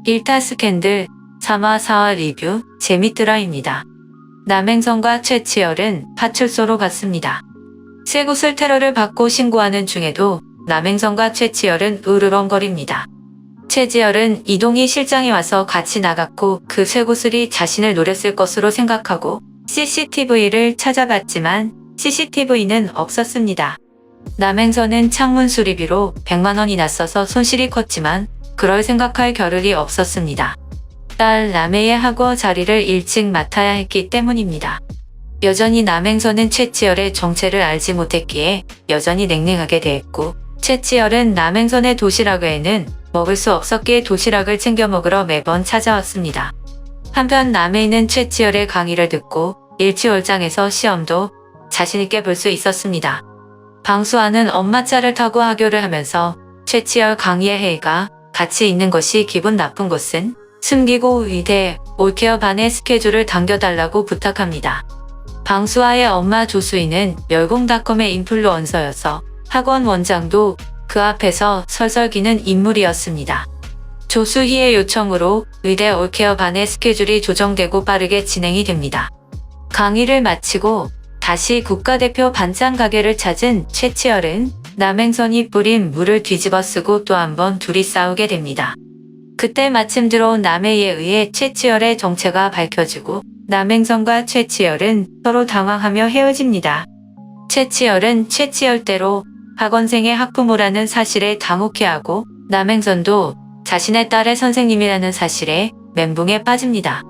일타 스캔들 3화 4화 리뷰 재밌더라입니다. 남행선과 최치열은 파출소로 갔습니다. 세 곳을 테러를 받고 신고하는 중에도 남행선과 최치열은 으르렁거립니다. 최지열은 이동희 실장이 와서 같이 나갔고 그 세 곳을이 자신을 노렸을 것으로 생각하고 CCTV를 찾아봤지만 CCTV는 없었습니다. 남행선은 창문 수리비로 100만 원이나 써서 손실이 컸지만 그럴 생각할 겨를이 없었습니다. 딸 남해의 학원 자리를 일찍 맡아야 했기 때문입니다. 여전히 남행선은 최치열의 정체를 알지 못했기에 여전히 냉랭하게 대했고 최치열은 남행선의 도시락 외에는 먹을 수 없었기에 도시락을 챙겨 먹으러 매번 찾아왔습니다. 한편 남해는 최치열의 강의를 듣고 일취월장에서 시험도 자신있게 볼 수 있었습니다. 방수아는 엄마 차를 타고 하교를 하면서 최치열 강의의 혜이가 같이 있는 것이 기분 나쁜 것은 숨기고 의대 올케어 반의 스케줄을 당겨달라고 부탁합니다. 방수아의 엄마 조수희는 멸공닷컴의 인플루언서여서 학원 원장도 그 앞에서 설설기는 인물이었습니다. 조수희의 요청으로 의대 올케어 반의 스케줄이 조정되고 빠르게 진행이 됩니다. 강의를 마치고 다시 국가대표 반찬 가게를 찾은 최치열은 남행선이 뿌린 물을 뒤집어 쓰고 또 한 번 둘이 싸우게 됩니다. 그때 마침 들어온 남해에 의해 최치열의 정체가 밝혀지고 남행선과 최치열은 서로 당황하며 헤어집니다. 최치열은 최치열대로 학원생의 학부모라는 사실에 당혹해하고 남행선도 자신의 딸의 선생님이라는 사실에 멘붕에 빠집니다.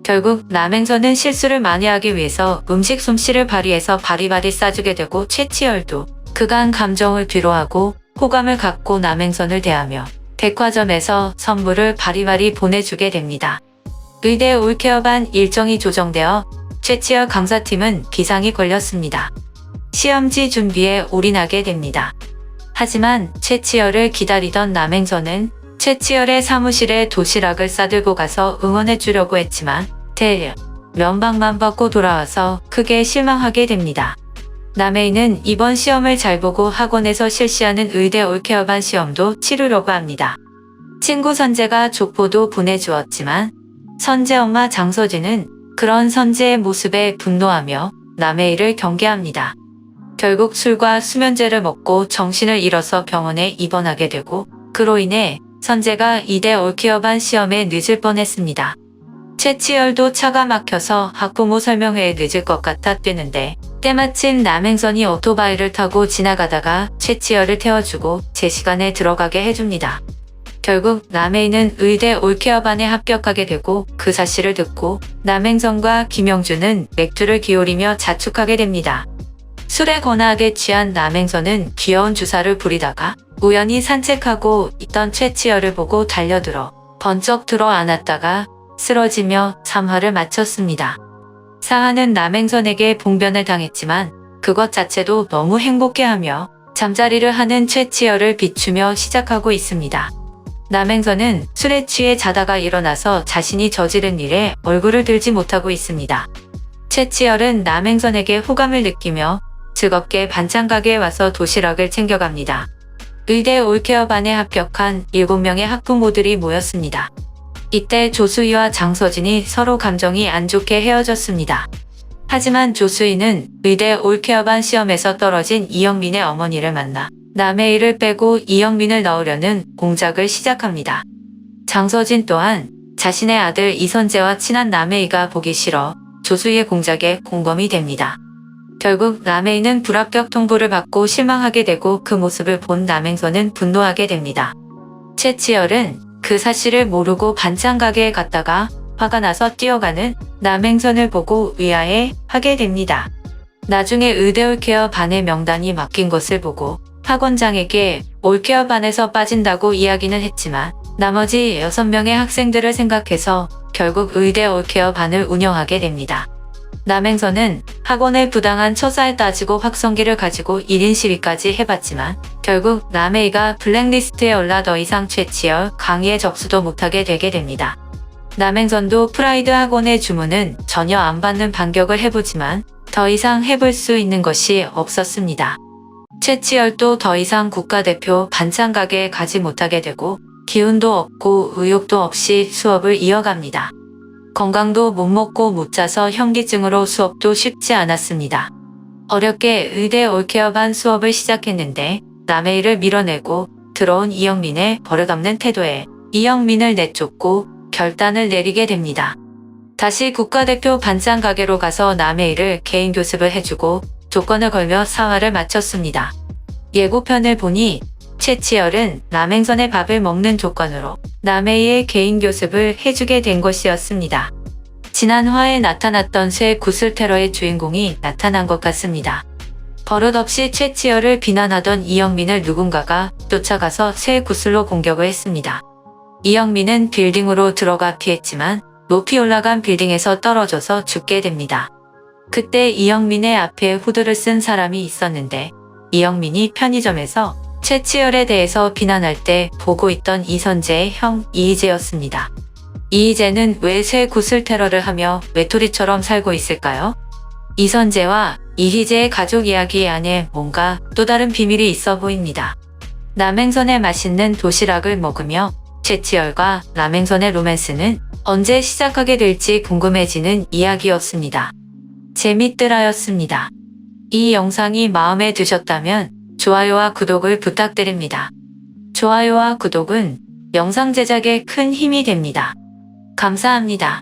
결국 남행선은 실수를 만회하기 위해서 음식 솜씨를 발휘해서 바리바리 싸주게 되고 최치열도 그간 감정을 뒤로하고 호감을 갖고 남행선을 대하며 백화점에서 선물을 바리바리 보내주게 됩니다. 의대 올케어반 일정이 조정되어 최치열 강사팀은 비상이 걸렸습니다. 시험지 준비에 올인하게 됩니다. 하지만 최치열을 기다리던 남행선은 최치열의 사무실에 도시락을 싸들고 가서 응원해 주려고 했지만 면박만 받고 돌아와서 크게 실망하게 됩니다. 남해인은 이번 시험을 잘 보고 학원에서 실시하는 의대 올케어반 시험도 치르려고 합니다. 친구 선재가 족보도 보내주었지만 선재 엄마 장서진은 그런 선재의 모습에 분노하며 남해일을 경계합니다. 결국 술과 수면제를 먹고 정신을 잃어서 병원에 입원하게 되고 그로 인해 선재가 의대 올케어반 시험에 늦을 뻔했습니다. 최치열도 차가 막혀서 학부모 설명회에 늦을 것 같아 뛰는데 때마침 남행선이 오토바이를 타고 지나가다가 최치열을 태워주고 제 시간에 들어가게 해줍니다. 결국 남해인은 의대 올케어반에 합격하게 되고 그 사실을 듣고 남행선과 김영준은 맥주를 기울이며 자축하게 됩니다. 술에 거나하게 취한 남행선은 귀여운 주사를 부리다가 우연히 산책하고 있던 최치열을 보고 달려들어 번쩍 들어 안았다가 쓰러지며 3화를 마쳤습니다. 4화는 남행선에게 봉변을 당했지만 그것 자체도 너무 행복해하며 잠자리를 하는 최치열을 비추며 시작하고 있습니다. 남행선은 술에 취해 자다가 일어나서 자신이 저지른 일에 얼굴을 들지 못하고 있습니다. 최치열은 남행선에게 호감을 느끼며 즐겁게 반찬 가게에 와서 도시락을 챙겨갑니다. 의대 올케어반에 합격한 7명의 학부모들이 모였습니다. 이때 조수희와 장서진이 서로 감정이 안 좋게 헤어졌습니다. 하지만 조수희는 의대 올케어반 시험에서 떨어진 이영민의 어머니를 만나 남해일을 빼고 이영민을 넣으려는 공작을 시작합니다. 장서진 또한 자신의 아들 이선재와 친한 남해이가 보기 싫어 조수희의 공작에 공범이 됩니다. 결국 남해이는 불합격 통보를 받고 실망하게 되고 그 모습을 본 남행선은 분노하게 됩니다. 최치열은 그 사실을 모르고 반찬 가게에 갔다가 화가 나서 뛰어가는 남행선을 보고 의아해하게 됩니다. 나중에 의대 올케어 반의 명단이 맡긴 것을 보고 학원장에게 올케어 반에서 빠진다고 이야기는 했지만 나머지 6명의 학생들을 생각해서 결국 의대 올케어 반을 운영하게 됩니다. 남행선은 학원의 부당한 처사에 따지고 확성기를 가지고 1인 시위까지 해봤지만 결국 남해이가 블랙리스트에 올라 더 이상 최치열 강의에 접수도 못하게 되게 됩니다. 남행선도 프라이드 학원의 주문은 전혀 안 받는 반격을 해보지만 더 이상 해볼 수 있는 것이 없었습니다. 최치열도 더 이상 국가대표 반찬 가게에 가지 못하게 되고 기운도 없고 의욕도 없이 수업을 이어갑니다. 건강도 못 먹고 못 자서 현기증으로 수업도 쉽지 않았습니다. 어렵게 의대 올케어반 수업을 시작했는데 남의 일을 밀어내고 들어온 이영민의 버릇없는 태도에 이영민을 내쫓고 결단을 내리게 됩니다. 다시 국가대표 반찬 가게로 가서 남의 일을 개인 교습을 해주고 조건을 걸며 사활을 마쳤습니다. 예고편을 보니 최치열은 남행선의 밥을 먹는 조건으로 남해의 개인 교습을 해주게 된 것이었습니다. 지난 화에 나타났던 새 구슬 테러의 주인공이 나타난 것 같습니다. 버릇없이 최치열을 비난하던 이영민을 누군가가 쫓아가서 새 구슬로 공격을 했습니다. 이영민은 빌딩으로 들어가 피했지만 높이 올라간 빌딩에서 떨어져서 죽게 됩니다. 그때 이영민의 앞에 후드를 쓴 사람이 있었는데 이영민이 편의점에서 최치열에 대해서 비난할 때 보고 있던 이선재의 형 이희재였습니다. 이희재는 왜 새 구슬 테러를 하며 외톨이처럼 살고 있을까요? 이선재와 이희재의 가족 이야기 안에 뭔가 또 다른 비밀이 있어 보입니다. 남행선의 맛있는 도시락을 먹으며 최치열과 남행선의 로맨스는 언제 시작하게 될지 궁금해지는 이야기였습니다. 재밌더라였습니다. 이 영상이 마음에 드셨다면 좋아요와 구독을 부탁드립니다. 좋아요와 구독은 영상 제작에 큰 힘이 됩니다. 감사합니다.